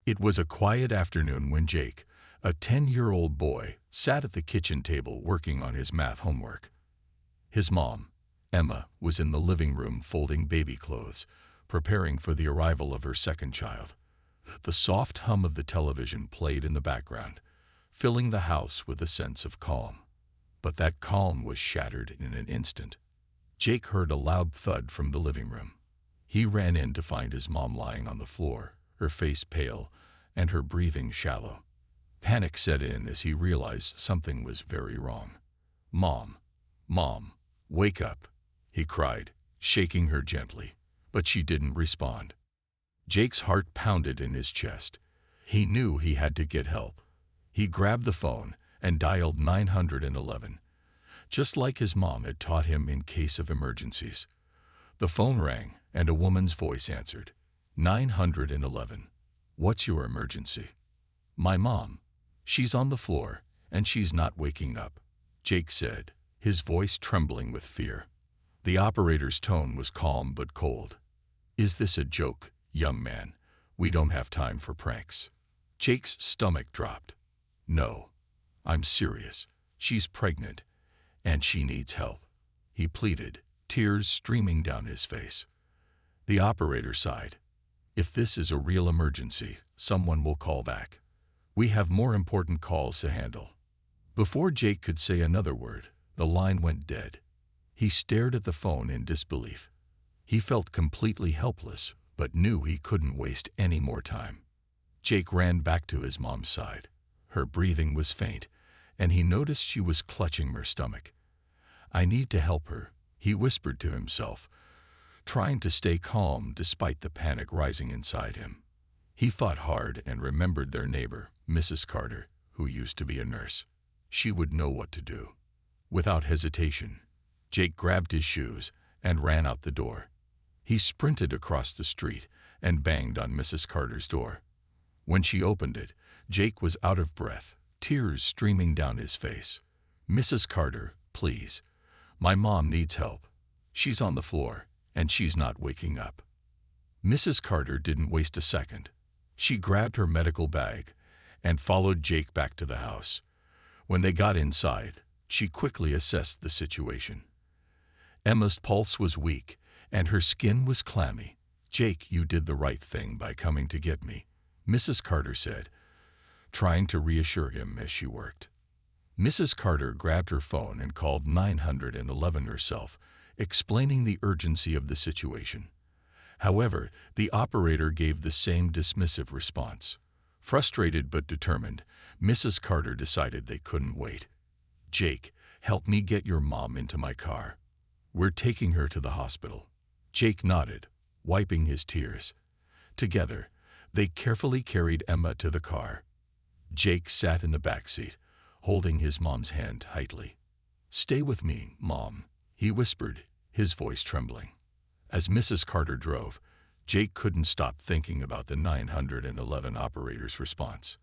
It was a quiet afternoon when Jake, a 10-year-old boy, sat at the kitchen table working on his math homework. His mom, Emma, was in the living room folding baby clothes, preparing for the arrival of her second child. The soft hum of the television played in the background, filling the house with a sense of calm. But that calm was shattered in an instant. Jake heard a loud thud from the living room. He ran in to find his mom lying on the floor, her face pale and her breathing shallow. Panic set in as he realized something was very wrong. "Mom, Mom, wake up," he cried, shaking her gently, but she didn't respond. Jake's heart pounded in his chest. He knew he had to get help. He grabbed the phone and dialed 911, just like his mom had taught him in case of emergencies. The phone rang and a woman's voice answered. 911. "What's your emergency?" "My mom. She's on the floor and she's not waking up," Jake said, his voice trembling with fear. The operator's tone was calm but cold. "Is this a joke, young man? We don't have time for pranks." Jake's stomach dropped. "No, I'm serious. She's pregnant, and she needs help," he pleaded, tears streaming down his face. The operator sighed. "If this is a real emergency, someone will call back. We have more important calls to handle." Before Jake could say another word, the line went dead. He stared at the phone in disbelief. He felt completely helpless, but knew he couldn't waste any more time. Jake ran back to his mom's side. Her breathing was faint, and he noticed she was clutching her stomach. "I need to help her," he whispered to himself, trying to stay calm despite the panic rising inside him. He thought hard and remembered their neighbor, Mrs. Carter, who used to be a nurse. She would know what to do. Without hesitation, Jake grabbed his shoes and ran out the door. He sprinted across the street and banged on Mrs. Carter's door. When she opened it, Jake was out of breath, tears streaming down his face. "Mrs. Carter, please. My mom needs help. She's on the floor, and she's not waking up." Mrs. Carter didn't waste a second. She grabbed her medical bag and followed Jake back to the house. When they got inside, she quickly assessed the situation. Emma's pulse was weak, and her skin was clammy. "Jake, you did the right thing by coming to get me," Mrs. Carter said, trying to reassure him as she worked. Mrs. Carter grabbed her phone and called 911 herself, explaining the urgency of the situation. However, the operator gave the same dismissive response. Frustrated but determined, Mrs. Carter decided they couldn't wait. "Jake, help me get your mom into my car. We're taking her to the hospital." Jake nodded, wiping his tears. Together, they carefully carried Emma to the car. Jake sat in the back seat, holding his mom's hand tightly. "Stay with me, Mom," he whispered, his voice trembling. As Mrs. Carter drove, Jake couldn't stop thinking about the 911 operator's response.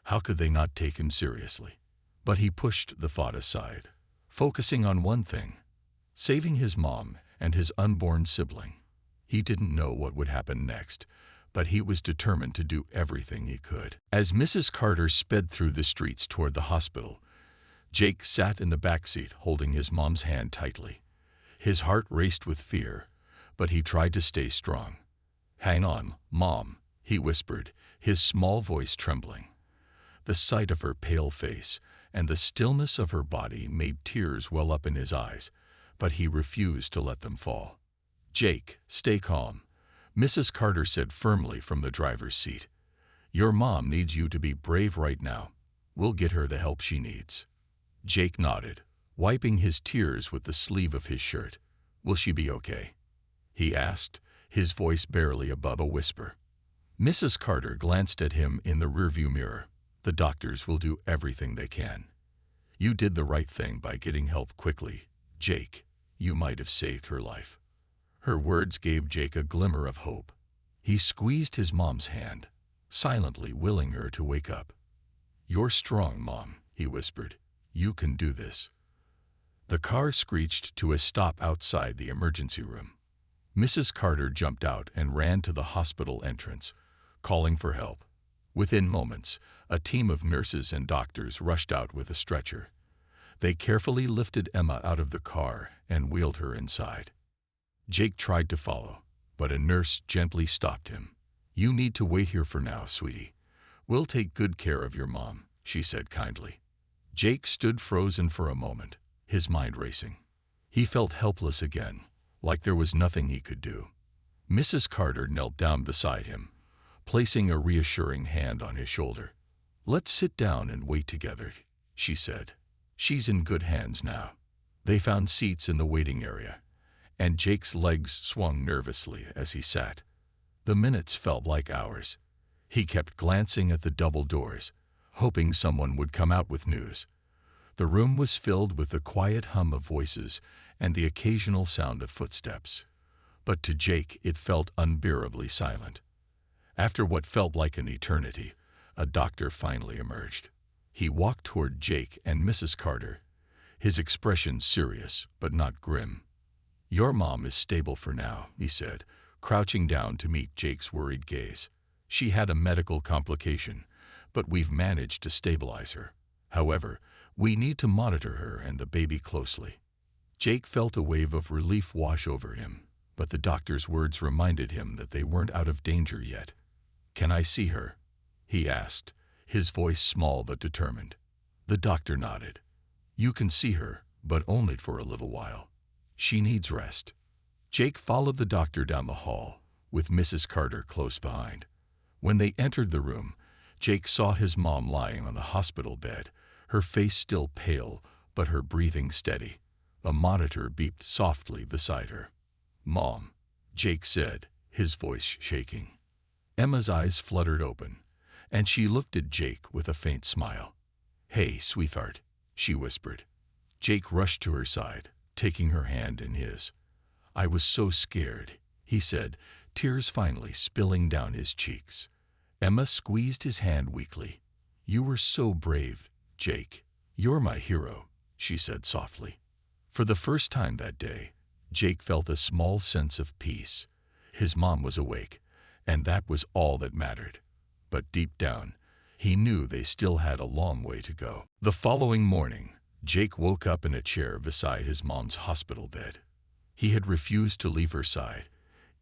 How could they not take him seriously? But he pushed the thought aside, focusing on one thing: saving his mom and his unborn sibling. He didn't know what would happen next, but he was determined to do everything he could. As Mrs. Carter sped through the streets toward the hospital, Jake sat in the back seat holding his mom's hand tightly. His heart raced with fear, but he tried to stay strong. "Hang on, Mom," he whispered, his small voice trembling. The sight of her pale face and the stillness of her body made tears well up in his eyes, but he refused to let them fall. "Jake, stay calm," Mrs. Carter said firmly from the driver's seat. "Your mom needs you to be brave right now. We'll get her the help she needs." Jake nodded, wiping his tears with the sleeve of his shirt. "Will she be okay?" he asked, his voice barely above a whisper. Mrs. Carter glanced at him in the rearview mirror. "The doctors will do everything they can. You did the right thing by getting help quickly, Jake. You might have saved her life." Her words gave Jake a glimmer of hope. He squeezed his mom's hand, silently willing her to wake up. "You're strong, Mom," he whispered. "You can do this." The car screeched to a stop outside the emergency room. Mrs. Carter jumped out and ran to the hospital entrance, calling for help. Within moments, a team of nurses and doctors rushed out with a stretcher. They carefully lifted Emma out of the car and wheeled her inside. Jake tried to follow, but a nurse gently stopped him. "You need to wait here for now, sweetie. We'll take good care of your mom," she said kindly. Jake stood frozen for a moment, his mind racing. He felt helpless again, like there was nothing he could do. Mrs. Carter knelt down beside him, placing a reassuring hand on his shoulder. "Let's sit down and wait together," she said. "She's in good hands now." They found seats in the waiting area, and Jake's legs swung nervously as he sat. The minutes felt like hours. He kept glancing at the double doors, hoping someone would come out with news. The room was filled with the quiet hum of voices and the occasional sound of footsteps. But to Jake it felt unbearably silent. After what felt like an eternity, a doctor finally emerged. He walked toward Jake and Mrs. Carter, his expression serious but not grim. "Your mom is stable for now," he said, crouching down to meet Jake's worried gaze. "She had a medical complication, but we've managed to stabilize her. However, we need to monitor her and the baby closely." Jake felt a wave of relief wash over him, but the doctor's words reminded him that they weren't out of danger yet. "Can I see her?" he asked, his voice small but determined. The doctor nodded. "You can see her, but only for a little while. She needs rest." Jake followed the doctor down the hall, with Mrs. Carter close behind. When they entered the room, Jake saw his mom lying on the hospital bed, her face still pale, but her breathing steady. A monitor beeped softly beside her. "Mom," Jake said, his voice shaking. Emma's eyes fluttered open, and she looked at Jake with a faint smile. "Hey, sweetheart," she whispered. Jake rushed to her side, taking her hand in his. "I was so scared," he said, tears finally spilling down his cheeks. Emma squeezed his hand weakly. "You were so brave, Jake. You're my hero," she said softly. For the first time that day, Jake felt a small sense of peace. His mom was awake, and that was all that mattered. But deep down, he knew they still had a long way to go. The following morning, Jake woke up in a chair beside his mom's hospital bed. He had refused to leave her side,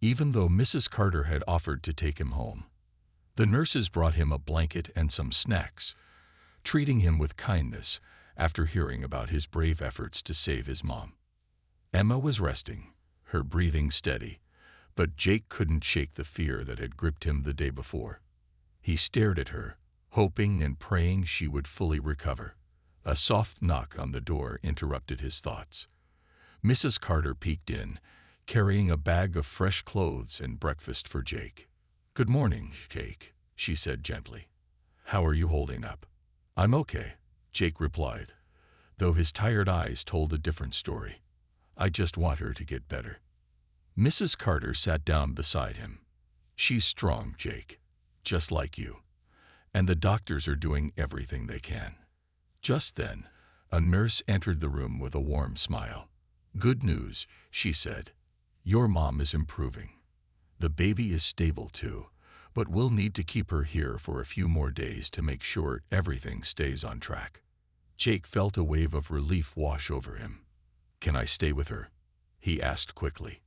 even though Mrs. Carter had offered to take him home. The nurses brought him a blanket and some snacks, treating him with kindness after hearing about his brave efforts to save his mom. Emma was resting, her breathing steady, but Jake couldn't shake the fear that had gripped him the day before. He stared at her, hoping and praying she would fully recover. A soft knock on the door interrupted his thoughts. Mrs. Carter peeked in, carrying a bag of fresh clothes and breakfast for Jake. "Good morning, Jake," she said gently. "How are you holding up?" "I'm okay," Jake replied, though his tired eyes told a different story. "I just want her to get better." Mrs. Carter sat down beside him. "She's strong, Jake, just like you, and the doctors are doing everything they can." Just then, a nurse entered the room with a warm smile. "Good news," she said. "Your mom is improving. The baby is stable too, but we'll need to keep her here for a few more days to make sure everything stays on track." Jake felt a wave of relief wash over him. "Can I stay with her?" he asked quickly.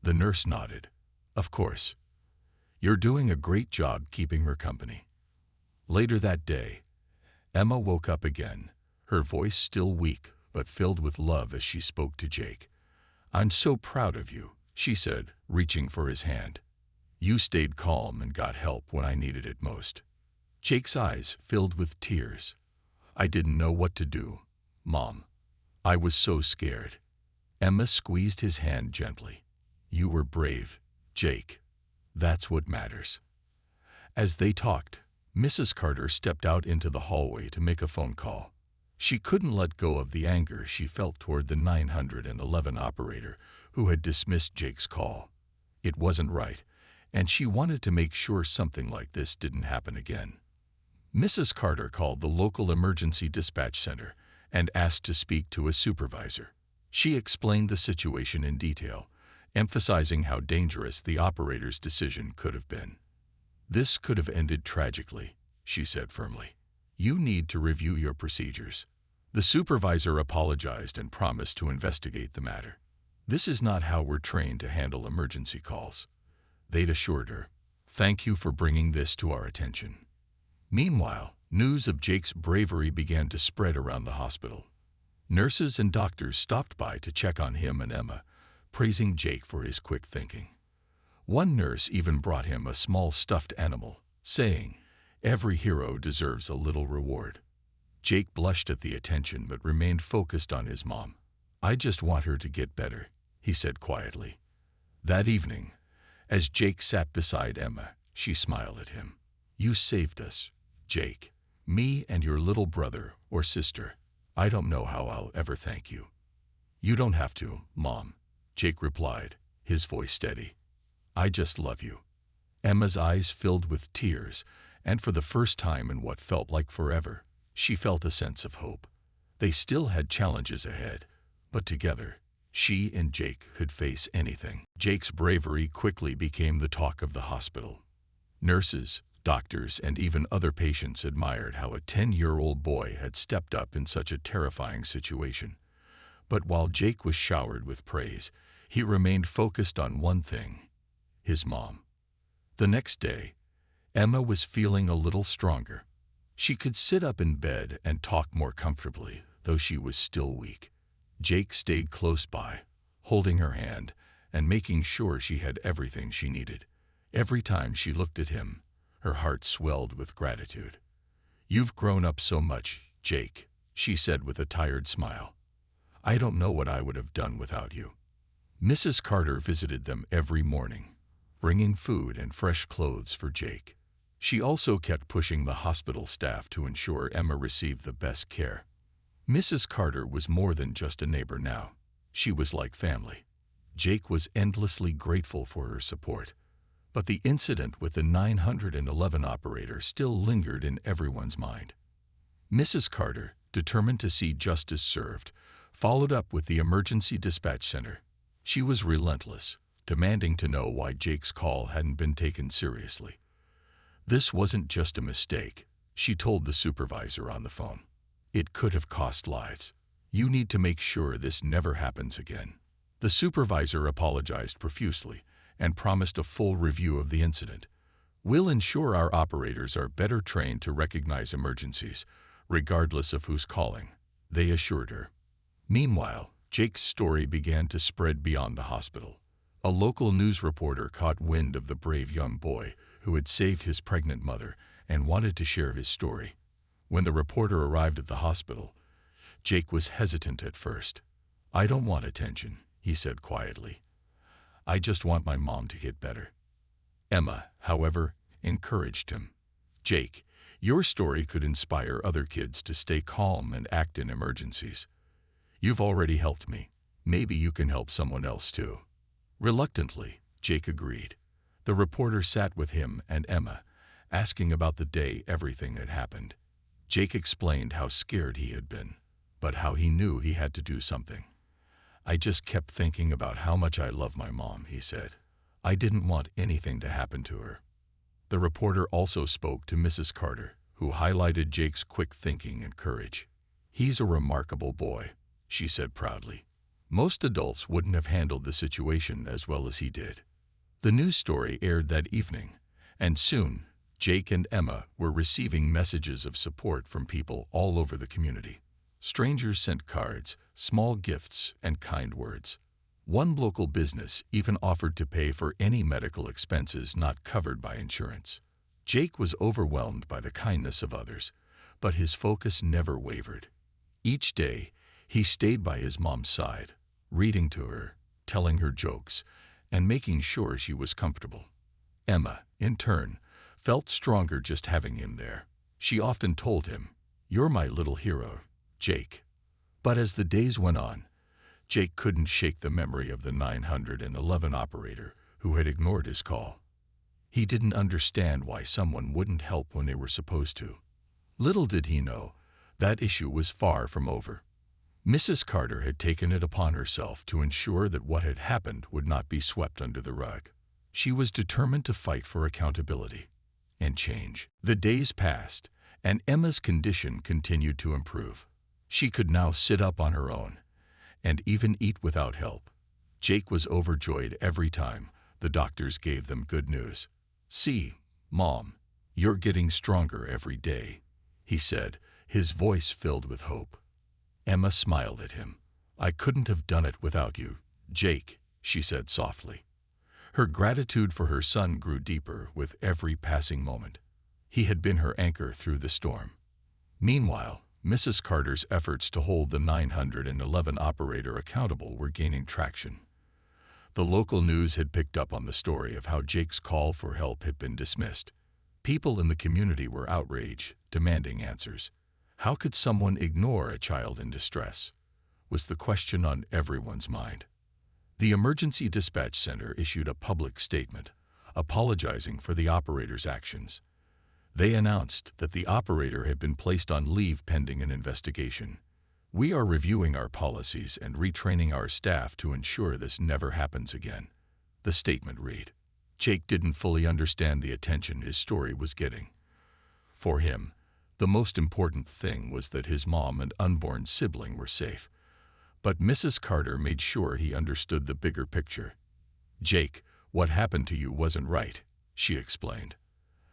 The nurse nodded. "Of course. You're doing a great job keeping her company." Later that day, Emma woke up again, her voice still weak but filled with love as she spoke to Jake. "I'm so proud of you," she said, reaching for his hand. "You stayed calm and got help when I needed it most." Jake's eyes filled with tears. "I didn't know what to do, Mom. I was so scared." Emma squeezed his hand gently. "You were brave, Jake. That's what matters." As they talked, Mrs. Carter stepped out into the hallway to make a phone call. She couldn't let go of the anger she felt toward the 911 operator who had dismissed Jake's call. It wasn't right, and she wanted to make sure something like this didn't happen again. Mrs. Carter called the local emergency dispatch center and asked to speak to a supervisor. She explained the situation in detail, emphasizing how dangerous the operator's decision could have been. This could have ended tragically. she said firmly. You need to review your procedures. The supervisor apologized and promised to investigate the matter. This is not how we're trained to handle emergency calls, they'd assured her. Thank you for bringing this to our attention. Meanwhile, news of Jake's bravery began to spread around the hospital. Nurses and doctors stopped by to check on him and Emma, praising Jake for his quick thinking. One nurse even brought him a small stuffed animal, saying, "Every hero deserves a little reward." Jake blushed at the attention but remained focused on his mom. "I just want her to get better," he said quietly. That evening, as Jake sat beside Emma, she smiled at him. "You saved us, Jake. Me and your little brother or sister. I don't know how I'll ever thank you." "You don't have to, Mom," Jake replied, his voice steady. "I just love you." Emma's eyes filled with tears, and for the first time in what felt like forever, she felt a sense of hope. They still had challenges ahead, but together, she and Jake could face anything. Jake's bravery quickly became the talk of the hospital. Nurses, doctors, and even other patients admired how a 10-year-old boy had stepped up in such a terrifying situation. But while Jake was showered with praise, he remained focused on one thing: his mom. The next day, Emma was feeling a little stronger. She could sit up in bed and talk more comfortably, though she was still weak. Jake stayed close by, holding her hand and making sure she had everything she needed. Every time she looked at him, her heart swelled with gratitude. "You've grown up so much, Jake," she said with a tired smile. "I don't know what I would have done without you." Mrs. Carter visited them every morning, bringing food and fresh clothes for Jake. She also kept pushing the hospital staff to ensure Emma received the best care. Mrs. Carter was more than just a neighbor now. She was like family. Jake was endlessly grateful for her support. But the incident with the 911 operator still lingered in everyone's mind. Mrs. Carter, determined to see justice served, followed up with the emergency dispatch center. She was relentless, demanding to know why Jake's call hadn't been taken seriously. "This wasn't just a mistake," she told the supervisor on the phone. "It could have cost lives. You need to make sure this never happens again." The supervisor apologized profusely and promised a full review of the incident. "We'll ensure our operators are better trained to recognize emergencies, regardless of who's calling," they assured her. Meanwhile, Jake's story began to spread beyond the hospital. A local news reporter caught wind of the brave young boy who had saved his pregnant mother and wanted to share his story. When the reporter arrived at the hospital, Jake was hesitant at first. "I don't want attention," he said quietly. "I just want my mom to get better." Emma, however, encouraged him. "Jake, your story could inspire other kids to stay calm and act in emergencies. You've already helped me. Maybe you can help someone else too." Reluctantly, Jake agreed. The reporter sat with him and Emma, asking about the day everything had happened. Jake explained how scared he had been, but how he knew he had to do something. "I just kept thinking about how much I love my mom," he said. "I didn't want anything to happen to her." The reporter also spoke to Mrs. Carter, who highlighted Jake's quick thinking and courage. "He's a remarkable boy," she said proudly. "Most adults wouldn't have handled the situation as well as he did." The news story aired that evening, and soon Jake and Emma were receiving messages of support from people all over the community. Strangers sent cards, small gifts, and kind words. One local business even offered to pay for any medical expenses not covered by insurance. Jake was overwhelmed by the kindness of others, but his focus never wavered. Each day, he stayed by his mom's side, reading to her, telling her jokes, and making sure she was comfortable. Emma, in turn, felt stronger just having him there. She often told him, "You're my little hero, Jake." But as the days went on, Jake couldn't shake the memory of the 911 operator who had ignored his call. He didn't understand why someone wouldn't help when they were supposed to. Little did he know, that issue was far from over. Mrs. Carter had taken it upon herself to ensure that what had happened would not be swept under the rug. She was determined to fight for accountability. and change. The days passed, and Emma's condition continued to improve. She could now sit up on her own and even eat without help. Jake was overjoyed every time the doctors gave them good news. "See, Mom, you're getting stronger every day," he said, his voice filled with hope. Emma smiled at him. "I couldn't have done it without you, Jake," she said softly. Her gratitude for her son grew deeper with every passing moment. He had been her anchor through the storm. Meanwhile, Mrs. Carter's efforts to hold the 911 operator accountable were gaining traction. The local news had picked up on the story of how Jake's call for help had been dismissed. People in the community were outraged, demanding answers. How could someone ignore a child in distress? Was the question on everyone's mind. The Emergency Dispatch Center issued a public statement, apologizing for the operator's actions. They announced that the operator had been placed on leave pending an investigation. "We are reviewing our policies and retraining our staff to ensure this never happens again," the statement read. Jake didn't fully understand the attention his story was getting. For him, the most important thing was that his mom and unborn sibling were safe. But Mrs. Carter made sure he understood the bigger picture. "Jake, what happened to you wasn't right," she explained.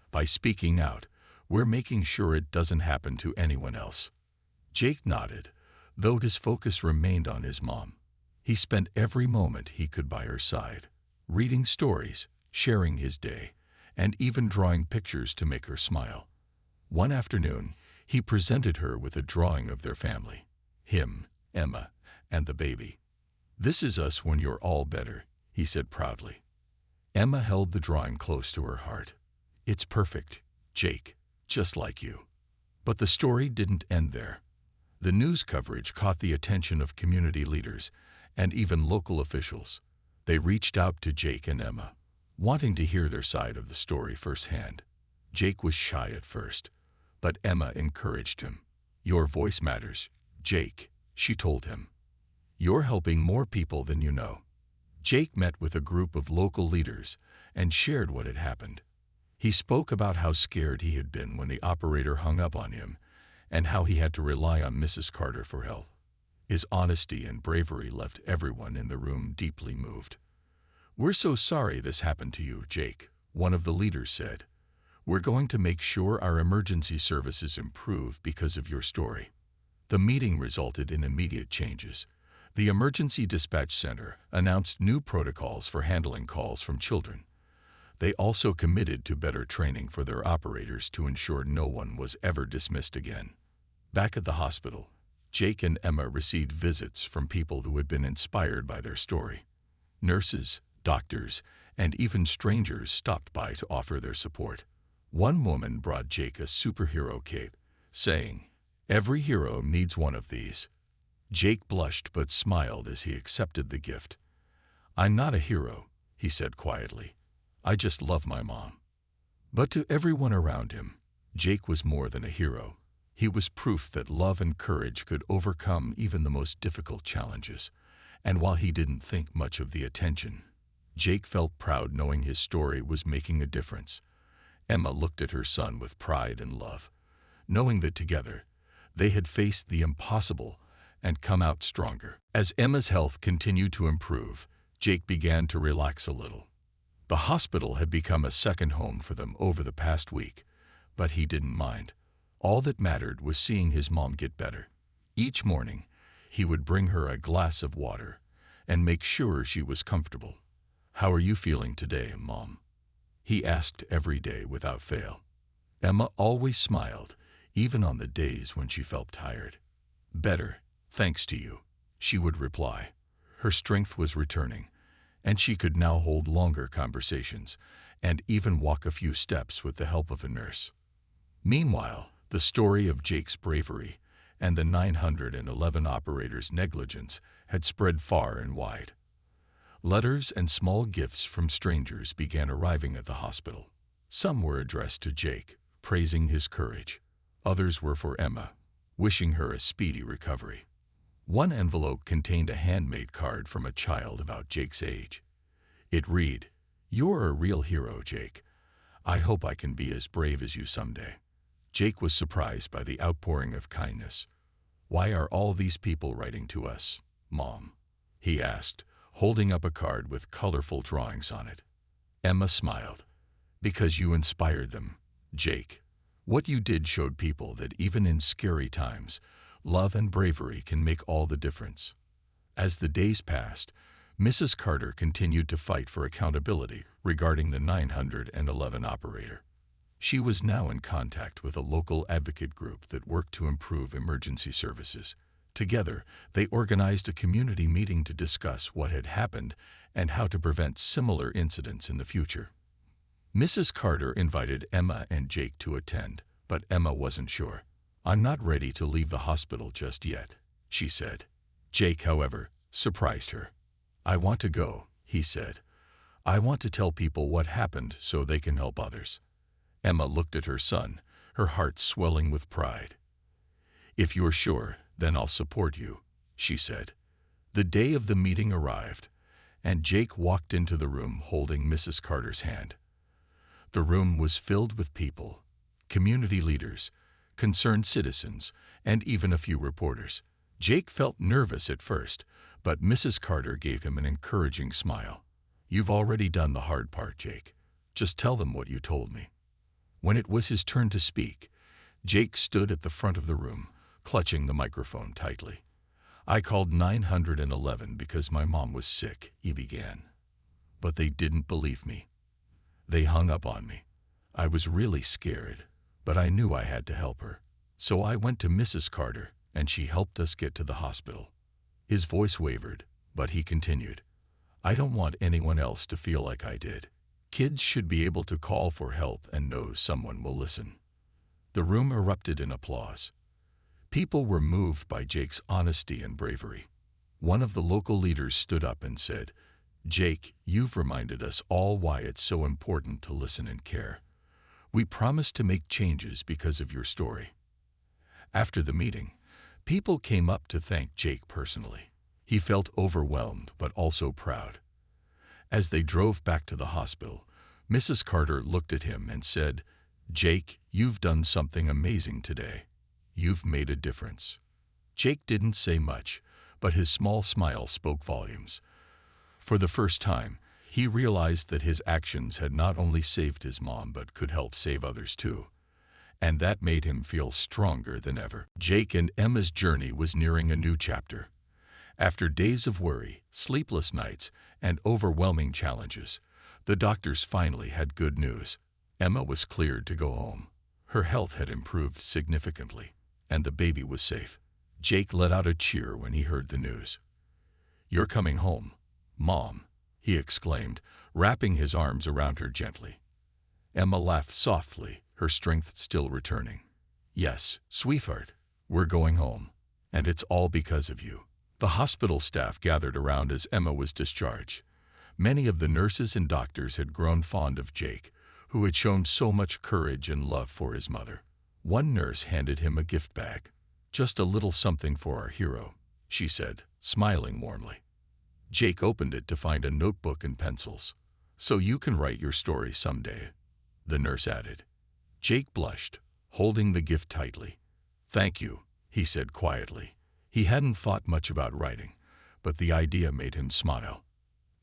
"By speaking out, we're making sure it doesn't happen to anyone else." Jake nodded, though his focus remained on his mom. He spent every moment he could by her side, reading stories, sharing his day, and even drawing pictures to make her smile. One afternoon, he presented her with a drawing of their family, him, Emma, and the baby. "This is us when you're all better," he said proudly. Emma held the drawing close to her heart. "It's perfect, Jake, just like you." But the story didn't end there. The news coverage caught the attention of community leaders and even local officials. They reached out to Jake and Emma, wanting to hear their side of the story firsthand. Jake was shy at first, but Emma encouraged him. "Your voice matters, Jake," she told him. "You're helping more people than you know." Jake met with a group of local leaders and shared what had happened. He spoke about how scared he had been when the operator hung up on him and how he had to rely on Mrs. Carter for help. His honesty and bravery left everyone in the room deeply moved. "We're so sorry this happened to you, Jake," one of the leaders said. "We're going to make sure our emergency services improve because of your story." The meeting resulted in immediate changes. The Emergency Dispatch Center announced new protocols for handling calls from children. They also committed to better training for their operators to ensure no one was ever dismissed again. Back at the hospital, Jake and Emma received visits from people who had been inspired by their story. Nurses, doctors, and even strangers stopped by to offer their support. One woman brought Jake a superhero cape, saying, "Every hero needs one of these." Jake blushed but smiled as he accepted the gift. "I'm not a hero," he said quietly. "I just love my mom." But to everyone around him, Jake was more than a hero. He was proof that love and courage could overcome even the most difficult challenges. And while he didn't think much of the attention, Jake felt proud knowing his story was making a difference. Emma looked at her son with pride and love, knowing that together they had faced the impossible and come out stronger. As Emma's health continued to improve, Jake began to relax a little. The hospital had become a second home for them over the past week, but he didn't mind. All that mattered was seeing his mom get better. Each morning, he would bring her a glass of water and make sure she was comfortable. "How are you feeling today, Mom?" he asked every day without fail. Emma always smiled, even on the days when she felt tired. "Better, thanks to you," she would reply. Her strength was returning, and she could now hold longer conversations and even walk a few steps with the help of a nurse. Meanwhile, the story of Jake's bravery and the 911 operator's negligence had spread far and wide. Letters and small gifts from strangers began arriving at the hospital. Some were addressed to Jake, praising his courage. Others were for Emma, wishing her a speedy recovery. One envelope contained a handmade card from a child about Jake's age. It read, "You're a real hero, Jake. I hope I can be as brave as you someday." Jake was surprised by the outpouring of kindness. "Why are all these people writing to us, Mom?" he asked, holding up a card with colorful drawings on it. Emma smiled. "Because you inspired them, Jake. What you did showed people that even in scary times, love and bravery can make all the difference." As the days passed, Mrs. Carter continued to fight for accountability regarding the 911 operator. She was now in contact with a local advocate group that worked to improve emergency services. Together, they organized a community meeting to discuss what had happened and how to prevent similar incidents in the future. Mrs. Carter invited Emma and Jake to attend, but Emma wasn't sure. "I'm not ready to leave the hospital just yet," she said. Jake, however, surprised her. "I want to go," he said. "I want to tell people what happened so they can help others." Emma looked at her son, her heart swelling with pride. "If you're sure, then I'll support you," she said. The day of the meeting arrived, and Jake walked into the room holding Mrs. Carter's hand. The room was filled with people, community leaders, concerned citizens, and even a few reporters. Jake felt nervous at first, but Mrs. Carter gave him an encouraging smile. "You've already done the hard part, Jake. Just tell them what you told me." When it was his turn to speak, Jake stood at the front of the room, clutching the microphone tightly. "I called 911 because my mom was sick," he began. "But they didn't believe me. They hung up on me. I was really scared, but I knew I had to help her. So I went to Mrs. Carter, and she helped us get to the hospital." His voice wavered, but he continued, "I don't want anyone else to feel like I did. Kids should be able to call for help and know someone will listen." The room erupted in applause. People were moved by Jake's honesty and bravery. One of the local leaders stood up and said, "Jake, you've reminded us all why it's so important to listen and care. We promise to make changes because of your story." After the meeting, people came up to thank Jake personally. He felt overwhelmed but also proud. As they drove back to the hospital, Mrs. Carter looked at him and said, "Jake, you've done something amazing today. You've made a difference." Jake didn't say much, but his small smile spoke volumes. For the first time, he realized that his actions had not only saved his mom but could help save others too. And that made him feel stronger than ever. Jake and Emma's journey was nearing a new chapter. After days of worry, sleepless nights, and overwhelming challenges, the doctors finally had good news. Emma was cleared to go home. Her health had improved significantly, and the baby was safe. Jake let out a cheer when he heard the news. "You're coming home, Mom," he exclaimed, wrapping his arms around her gently. Emma laughed softly, her strength still returning. "Yes, sweetheart, we're going home, and it's all because of you." The hospital staff gathered around as Emma was discharged. Many of the nurses and doctors had grown fond of Jake, who had shown so much courage and love for his mother. One nurse handed him a gift bag. "Just a little something for our hero," she said, smiling warmly. Jake opened it to find a notebook and pencils. "So you can write your story someday," the nurse added. Jake blushed, holding the gift tightly. "Thank you," he said quietly. He hadn't thought much about writing, but the idea made him smile.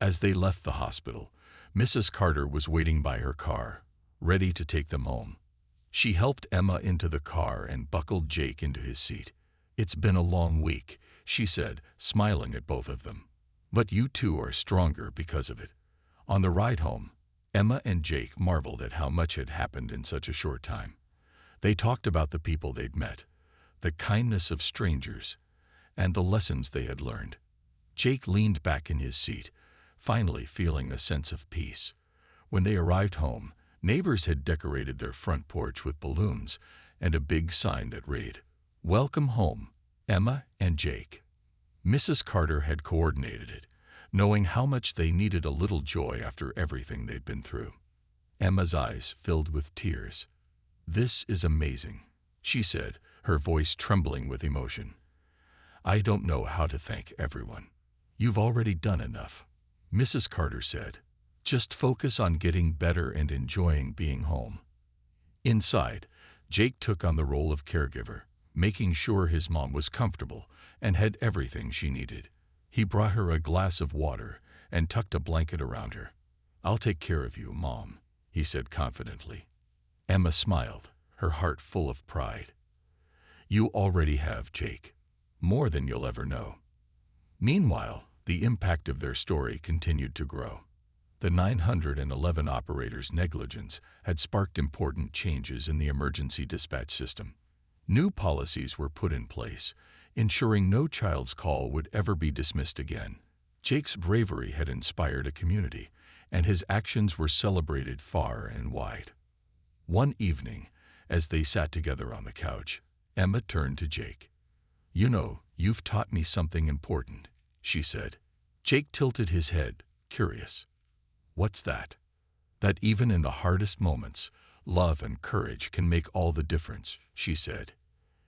As they left the hospital, Mrs. Carter was waiting by her car, ready to take them home. She helped Emma into the car and buckled Jake into his seat. "It's been a long week," she said, smiling at both of them. "But you two are stronger because of it." On the ride home, Emma and Jake marveled at how much had happened in such a short time. They talked about the people they'd met, the kindness of strangers, and the lessons they had learned. Jake leaned back in his seat, finally feeling a sense of peace. When they arrived home, neighbors had decorated their front porch with balloons and a big sign that read, "Welcome home, Emma and Jake." Mrs. Carter had coordinated it, knowing how much they needed a little joy after everything they'd been through. Emma's eyes filled with tears. "This is amazing," she said, her voice trembling with emotion. "I don't know how to thank everyone." "You've already done enough," Mrs. Carter said. Just focus on getting better and enjoying being home. Inside, Jake took on the role of caregiver, making sure his mom was comfortable and had everything she needed. He brought her a glass of water and tucked a blanket around her. "I'll take care of you, Mom," he said confidently. Emma smiled, her heart full of pride. "You already have, Jake. More than you'll ever know." Meanwhile, the impact of their story continued to grow. The 911 operator's negligence had sparked important changes in the emergency dispatch system. New policies were put in place, ensuring no child's call would ever be dismissed again. Jake's bravery had inspired a community, and his actions were celebrated far and wide. One evening, as they sat together on the couch, Emma turned to Jake. "You know, you've taught me something important," she said. Jake tilted his head, curious. "What's that?" "That even in the hardest moments, love and courage can make all the difference," she said.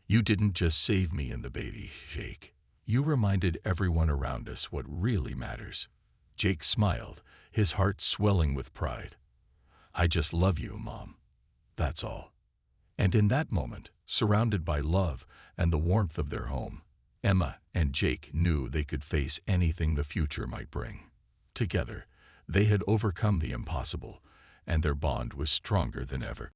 "You didn't just save me and the baby, Jake. You reminded everyone around us what really matters." Jake smiled, his heart swelling with pride. "I just love you, Mom. That's all." And in that moment, surrounded by love and the warmth of their home, Emma and Jake knew they could face anything the future might bring. Together, they had overcome the impossible, and their bond was stronger than ever.